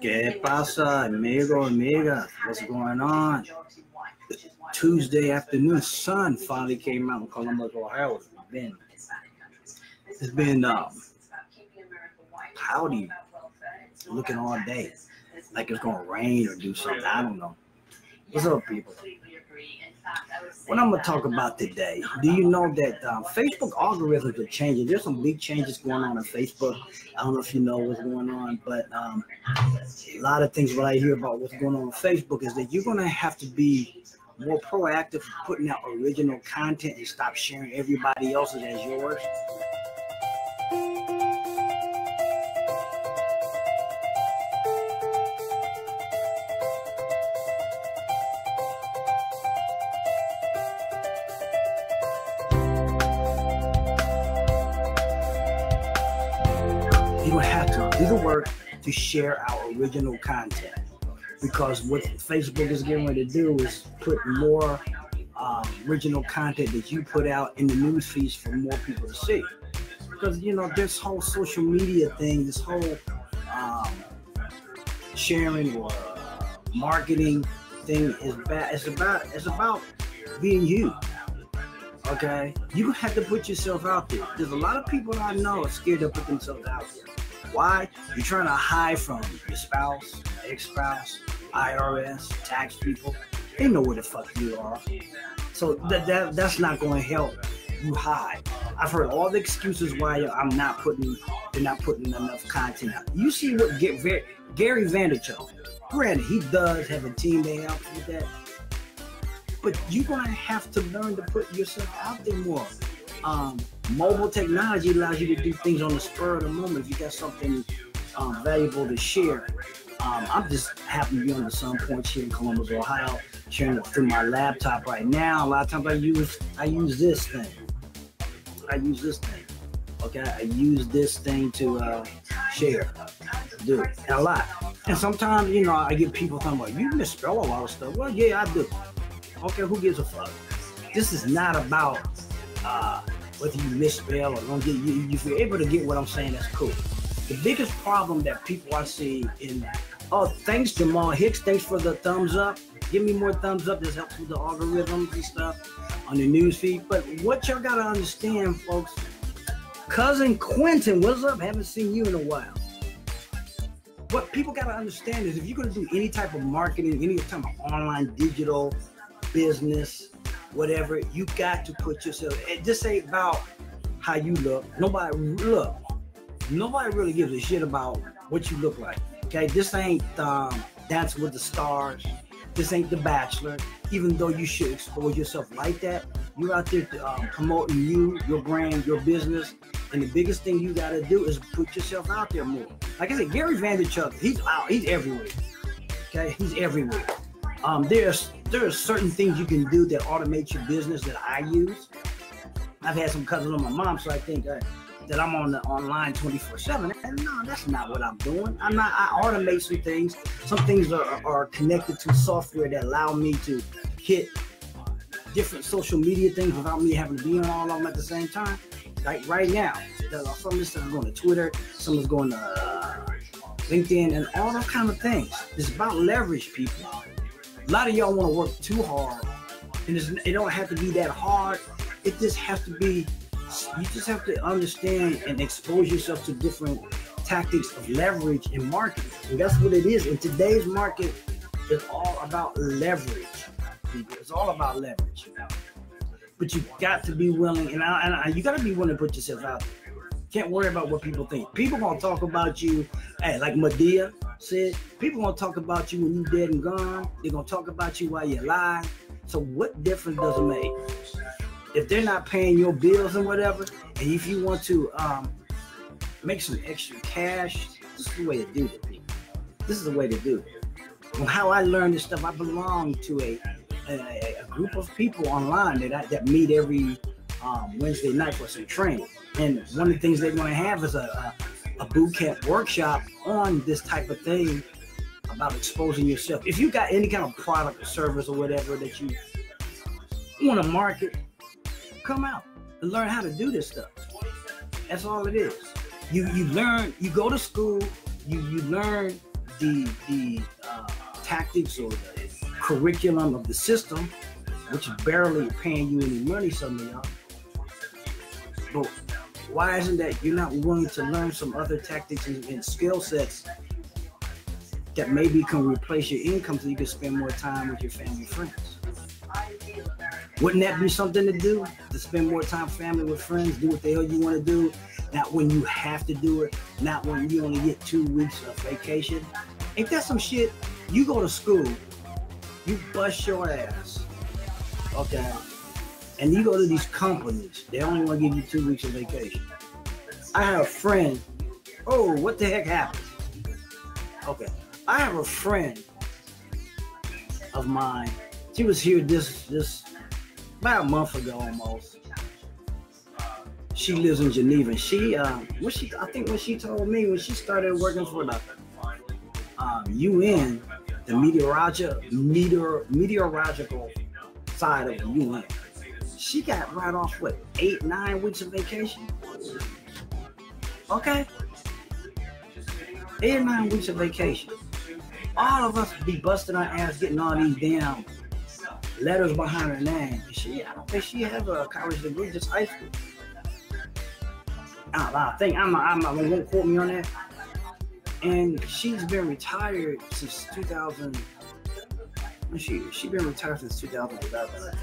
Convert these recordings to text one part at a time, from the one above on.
¿Qué pasa, amigo, amiga? What's going on? Tuesday afternoon, sun finally came out in Columbus, Ohio. It's been cloudy looking all day, like it's gonna rain or do something. I don't know. What's up, people? What I'm gonna talk about today? Do you know that Facebook algorithms are changing? There's some big changes going on Facebook. I don't know if you know what's going on, but a lot of things what I hear about what's going on Facebook is that you're gonna have to be more proactive putting out original content and stop sharing everybody else's as yours. You don't have to do the work to share our original content, because what Facebook is getting ready to do is put more original content that you put out in the news feeds for more people to see. Because this whole social media thing, this whole sharing or marketing thing is bad. It's about being you. Okay, you have to put yourself out there. There's a lot of people that I know are scared to put themselves out there. Why? You're trying to hide from your spouse, ex-spouse, IRS, tax people. They know where the fuck you are. So that's not going to help you hide. I've heard all the excuses why they're not putting enough content out. You see what Gary Vaynerchuk. Granted, he does have a team that helps with that. But you're going to have to learn to put yourself out there more. Mobile technology allows you to do things on the spur of the moment. If you got something valuable to share. I'm just happy to be on the Sun Point here in Columbus, Ohio, sharing it through my laptop right now. A lot of times I use this thing. Okay, I use this thing to share, do it, and a lot. And sometimes, I get people talking about, you misspell a lot of stuff. Well, yeah, I do. Okay, who gives a fuck? This is not about whether you misspell or don't get you. If you're able to get what I'm saying, that's cool. The biggest problem that people I see thanks Jamal Hicks, thanks for the thumbs up. Give me more thumbs up. This helps with the algorithms and stuff on the news feed. But what y'all gotta understand, folks, cousin Quentin, what's up? Haven't seen you in a while. What people gotta understand is if you're gonna do any type of marketing, any type of online digital business, whatever, you got to put yourself. This ain't about how you look. Nobody really gives a shit about what you look like. Okay, this ain't Dance with the Stars. This ain't The Bachelor. Even though you should expose yourself like that, you're out there promoting you, your brand, your business, and the biggest thing you got to do is put yourself out there more. Like I said, Gary Vaynerchuk, he's everywhere. Okay, he's everywhere. There are certain things you can do that automate your business that I use. I've had some cousins on my mom, so I think that I'm on the online 24/7. And no, that's not what I'm doing. I automate some things. Some things are connected to software that allow me to hit different social media things without me having to be on all of them at the same time. Like right now, some of this stuff is going to Twitter, some is going to LinkedIn, and all those kind of things. It's about leverage, people. A lot of y'all want to work too hard, and it don't have to be that hard. It just has to be. You just have to understand and expose yourself to different tactics of leverage in marketing. And that's what it is. In today's market, it's all about leverage. It's all about leverage. But you got to be willing, and you got to be willing to put yourself out there. Can't worry about what people think. People gonna talk about you, hey, like Medea said, people gonna talk about you when you dead and gone. They're gonna talk about you while you're alive. So what difference does it make? If they're not paying your bills and whatever, and if you want to make some extra cash, this is the way to do it, people. This is the way to do it. And how I learned this stuff, I belong to a group of people online that meet every Wednesday night for some training. And one of the things they're going to have is a boot camp workshop on this type of thing about exposing yourself. If you got any kind of product or service or whatever that you want to market, come out and learn how to do this stuff. That's all it is. You learn, you go to school, you learn the tactics or the curriculum of the system, which is barely paying you any money, some of y'all. But why isn't that you're not willing to learn some other tactics and skill sets that maybe can replace your income so you can spend more time with your family and friends? Wouldn't that be something to do? To spend more time family with friends, do what the hell you want to do, not when you have to do it, not when you only get 2 weeks of vacation. Ain't that some shit? You go to school, you bust your ass, okay? And you go to these companies, they only want to give you 2 weeks of vacation. I have a friend, oh, what the heck happened? Okay, I have a friend of mine. She was here this about a month ago almost. She lives in Geneva. She I think when she told me when she started working for the UN, the meteorological side of the UN, she got right off 8-9 weeks of vacation. Okay, 8 or 9 weeks of vacation. All of us be busting our ass getting all these damn letters behind her name. I don't think she has a college degree, just high school. I think I'm not gonna quote me on that. And she's been retired since 2000. She been retired since 2011.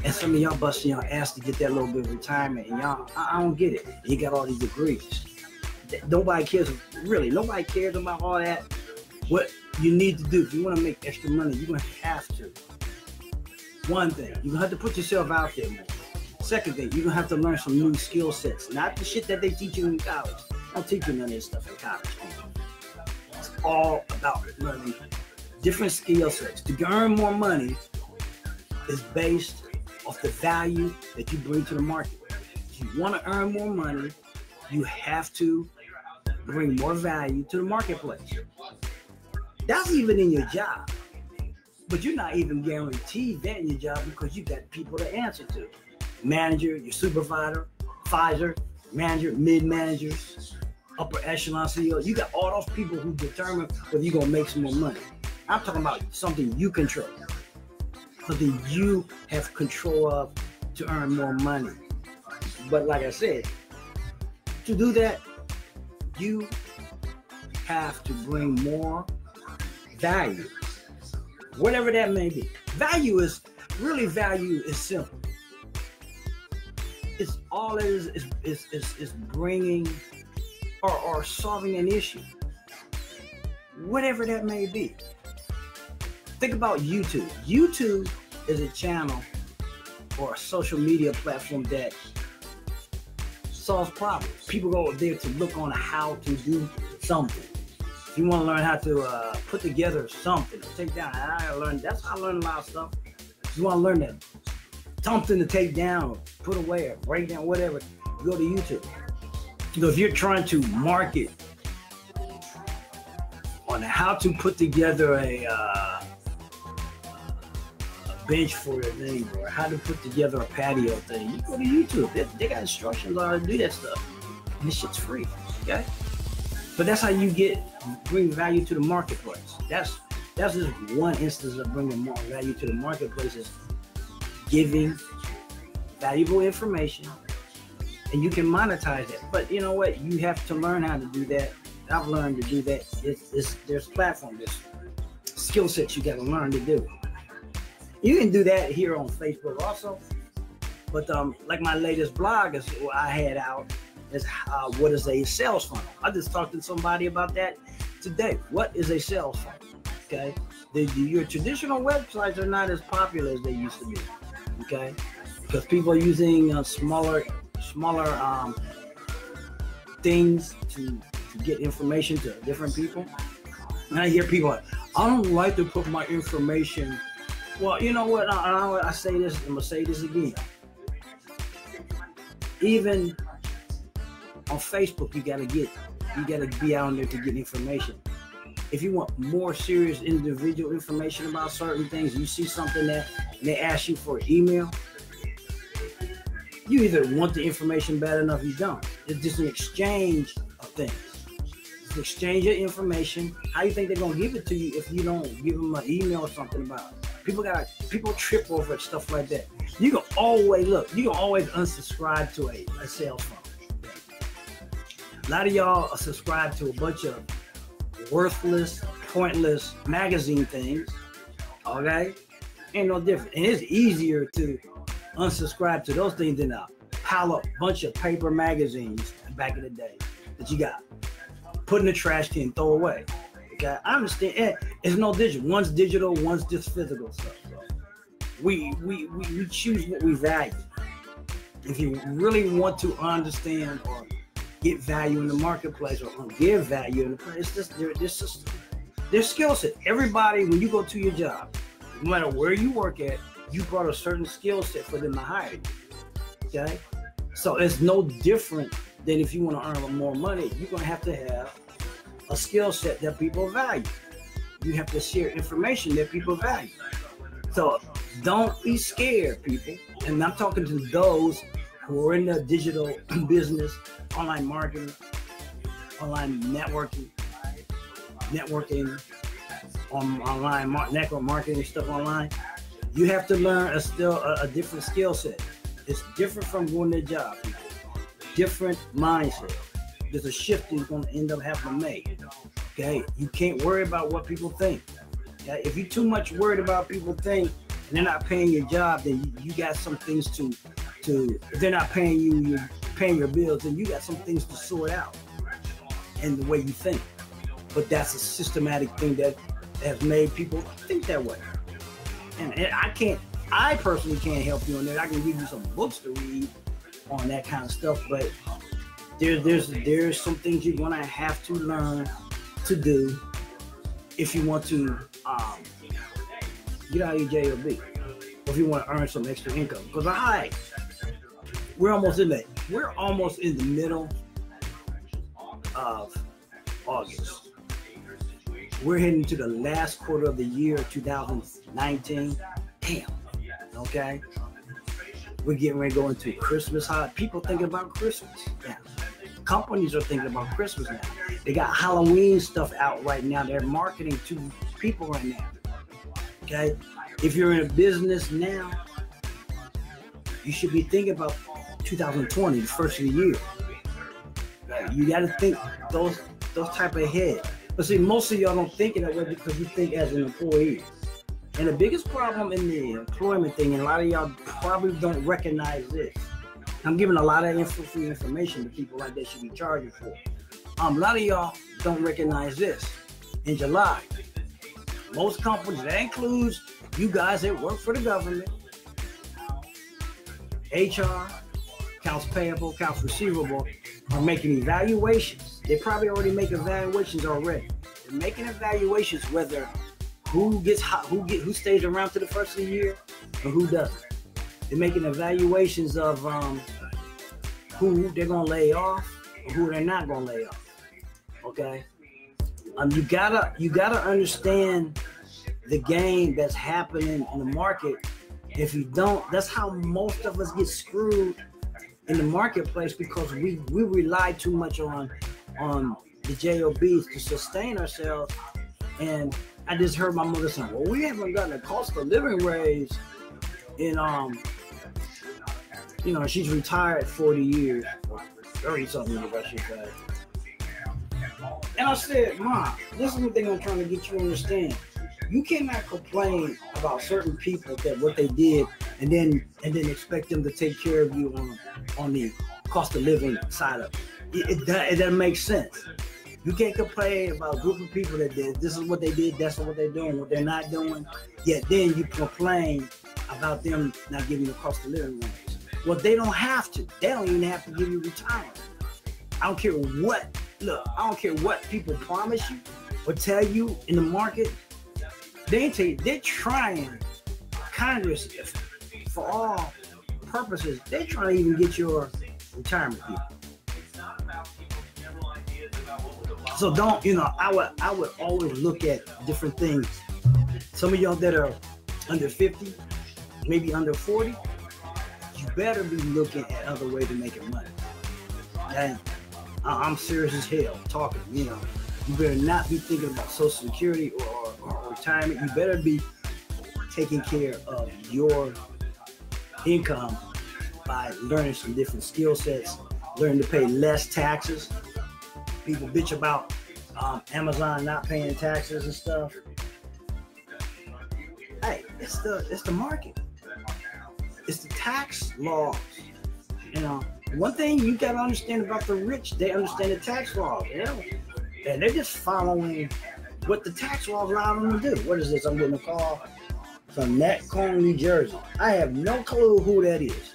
And some of y'all busting your ass to get that little bit of retirement, and y'all, I don't get it. You got all these degrees. Nobody cares about all that. What you need to do if you want to make extra money, you're gonna have to. One thing, you're gonna have to put yourself out there more. Second thing, you're gonna have to learn some new skill sets, not the shit that they teach you in college. Don't teach you none of this stuff in college. It's all about learning different skill sets. To earn more money is based off the value that you bring to the market. If you want to earn more money, you have to bring more value to the marketplace. That's even in your job. But you're not even guaranteed that in your job because you got people to answer to. Manager, your supervisor, manager, mid-managers, upper echelon CEO. You got all those people who determine whether you're going to make some more money. I'm talking about something you control. Something you have control of to earn more money. But like I said, to do that, you have to bring more value, whatever that may be. Value is simple. It's all it is bringing or solving an issue, whatever that may be. Think about YouTube. YouTube is a channel or a social media platform that solves problems. People go there to look on how to do something. If you want to learn how to put together something, take down. That's how I learned a lot of stuff. If you want to learn that something to take down, or put away, or break down, whatever, go to YouTube. You know, if you're trying to market on how to put together a bench for your neighbor, or how to put together a patio thing, you go to YouTube. They got instructions on how to do that stuff. And this shit's free, okay? But that's how you bring value to the marketplace. That's just one instance of bringing more value to the marketplace, is giving valuable information, and you can monetize that. But you know what? You have to learn how to do that. I've learned to do that. There's platforms, there's skill sets you got to learn to do. You can do that here on Facebook also. But like my latest blog is what I had out is what is a sales funnel. I just talked to somebody about that today. What is a sales funnel? Okay, your traditional websites are not as popular as they used to be. Okay, because people are using smaller things to get information to different people. And I hear people like, I don't like to put my information. Well, you know what? I say this. I'm gonna say this again. Even on Facebook, you gotta be out there to get information. If you want more serious individual information about certain things, you see something that they ask you for an email, you either want the information bad enough or you don't. It's just an exchange of things. to exchange your information. How you think they're gonna give it to you if you don't give them an email or something about it? People trip over stuff like that. You can always unsubscribe to a cell phone. A lot of y'all are subscribed to a bunch of worthless, pointless magazine things. Okay? Ain't no different. And it's easier to unsubscribe to those things than pile up a bunch of paper magazines back in the day that you got. Put in the trash can, throw away. Okay? I understand. It's no digital. One's digital, one's just physical stuff. So we choose what we value. If you really want to understand or get value in the marketplace or give value in the place, it's just their skill set. Everybody, when you go to your job, no matter where you work at, you brought a certain skill set for them to hire you. Okay? So it's no different than if you want to earn more money. You're going to have a skill set that people value. You have to share information that people value. So don't be scared, people. And I'm talking to those who are in the digital business, online marketing, online networking, online network marketing stuff online. You have to learn a different skill set. It's different from going to a job. Different mindset. There's a shift you're going to end up having to make. Okay, you can't worry about what people think. Okay, if you're too much worried about people think and they're not paying your job, then you got some things to. If they're not paying you, you're paying your bills, then you got some things to sort out in the way you think. But that's a systematic thing that has made people think that way. And I personally can't help you on that. I can give you some books to read on that kind of stuff, but there's some things you're gonna have to learn to do if you want to get out of your JOB, or if you want to earn some extra income. Because we're almost in the middle of August. We're heading to the last quarter of the year 2019. Damn. Okay. We're getting ready to go into Christmas holiday. People thinking about Christmas. Yeah. Companies are thinking about Christmas now. They got Halloween stuff out right now. They're marketing to people right now. Okay. If you're in a business now, you should be thinking about 2020, the first of the year. You got to think those type of head. But see, most of y'all don't think in that way because you think as an employee. And the biggest problem in the employment thing, and a lot of y'all probably don't recognize this. I'm giving a lot of free information to people like they should be charging for. A lot of y'all don't recognize this. In July, most companies, that includes you guys that work for the government, HR, accounts payable, accounts receivable, are making evaluations. They probably already make evaluations already. They're making evaluations whether who stays around to the first of the year or who doesn't. They're making evaluations of who they're gonna lay off or who they're not gonna lay off. Okay, you gotta understand the game that's happening in the market. If you don't, that's how most of us get screwed in the marketplace, because we rely too much on the JOBs to sustain ourselves. And I just heard my mother say, well, we haven't gotten a cost of living raise in she's retired 40 years, or 30 something years, I should say. And I said, Mom, this is the thing I'm trying to get you to understand. You cannot complain about certain people that what they did and then expect them to take care of you on the cost of living side of it. It doesn't make sense. You can't complain about a group of people that did this is what they did, that's what they're doing, what they're not doing, yet then you complain about them not giving you a cost of living raise. Well, they don't have to. They don't even have to give you retirement. I don't care what people promise you or tell you in the market. They're trying, Congress, for all purposes, they're trying to even get your retirement people. So don't, I would always look at different things. Some of y'all that are under 50, maybe under 40, you better be looking at other ways of making money. Okay? I'm serious as hell talking. You know, you better not be thinking about Social Security or retirement. You better be taking care of your income by learning some different skill sets, learning to pay less taxes. People bitch about Amazon not paying taxes and stuff. Hey, it's the market. It's the tax laws. You know, one thing you gotta understand about the rich, they understand the tax laws. You know? And they're just following what the tax laws allow them to do. What is this? I'm getting a call from Netcomb, New Jersey. I have no clue who that is.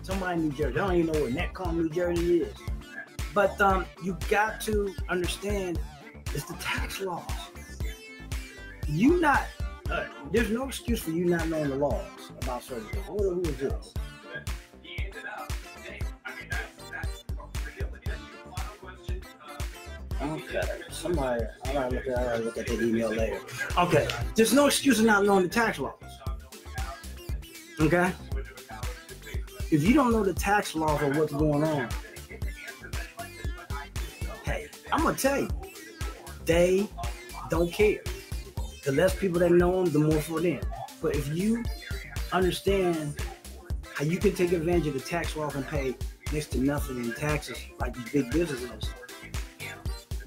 Somebody in New Jersey. I don't even know what Netcomb, New Jersey is. But you got to understand it's the tax laws. There's no excuse for you not knowing the laws about certain things. Who is this? Okay, somebody, I gotta look at that email later. Okay, there's no excuse for not knowing the tax laws. Okay? If you don't know the tax laws or what's going on, hey, I'm gonna tell you, they don't care. The less people that know them, the more for them. But if you understand how you can take advantage of the tax laws and pay next to nothing in taxes like these big businesses,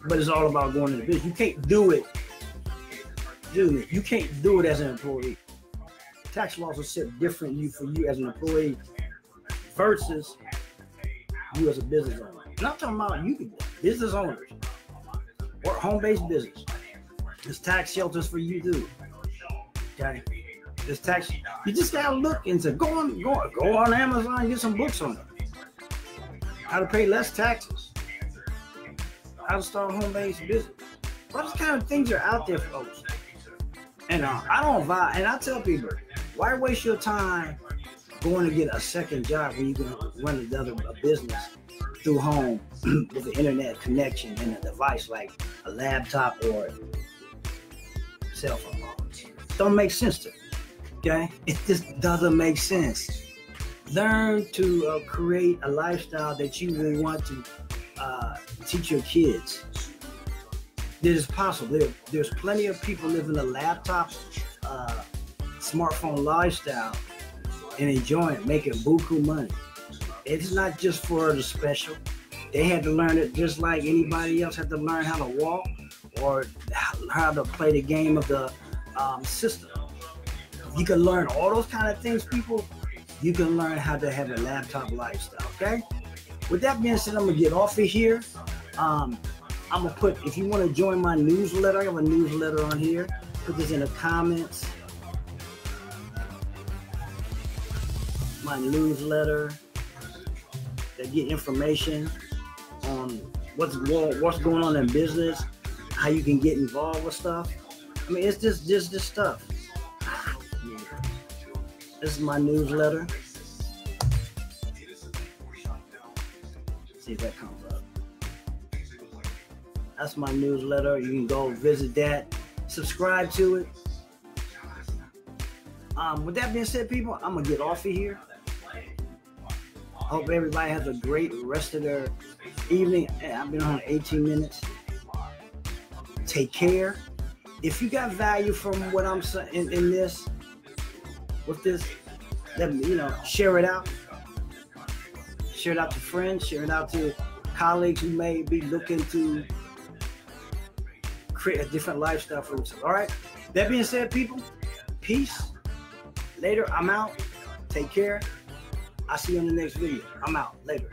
but it's all about going into business. You can't do it. Dude, you can't do it as an employee. Tax laws are set different for you as an employee versus you as a business owner. And I'm talking about you, business owners or home-based business. There's tax shelters for you too. Okay? There's tax. You just gotta look and say, go on Amazon and get some books on it. How to pay less taxes. How to start a home-based business. All those kind of things are out there, folks. And I don't vibe. And I tell people, why waste your time going to get a second job when you can run a business through home with an internet connection and a device like a laptop or a cell phone? Don't make sense to me. Okay? It just doesn't make sense. Learn to create a lifestyle that you will want to teach your kids. It is possible. There's plenty of people living a laptop, smartphone lifestyle and enjoying it, making buku money. It's not just for the special. They had to learn it just like anybody else had to learn how to walk or how to play the game of the system. You can learn all those kind of things, people. You can learn how to have a laptop lifestyle, okay? With that being said, I'm going to get off of here. I'm going to put, if you want to join my newsletter, I have a newsletter on here. Put this in the comments. My newsletter. They get information on what's going on in business, how you can get involved with stuff. I mean, it's just this stuff. This is my newsletter. See if that comes up. That's my newsletter. You can go visit that, subscribe to it. With that being said, people, I'm gonna get off of here. Hope everybody has a great rest of their evening. I've been on 18 minutes. Take care. If you got value from what I'm saying in this, with this, let me, share it out. Share it out to friends. Share it out to colleagues who may be looking to create a different lifestyle for themselves. All right. That being said, people, peace. Later. I'm out. Take care. I'll see you in the next video. I'm out. Later.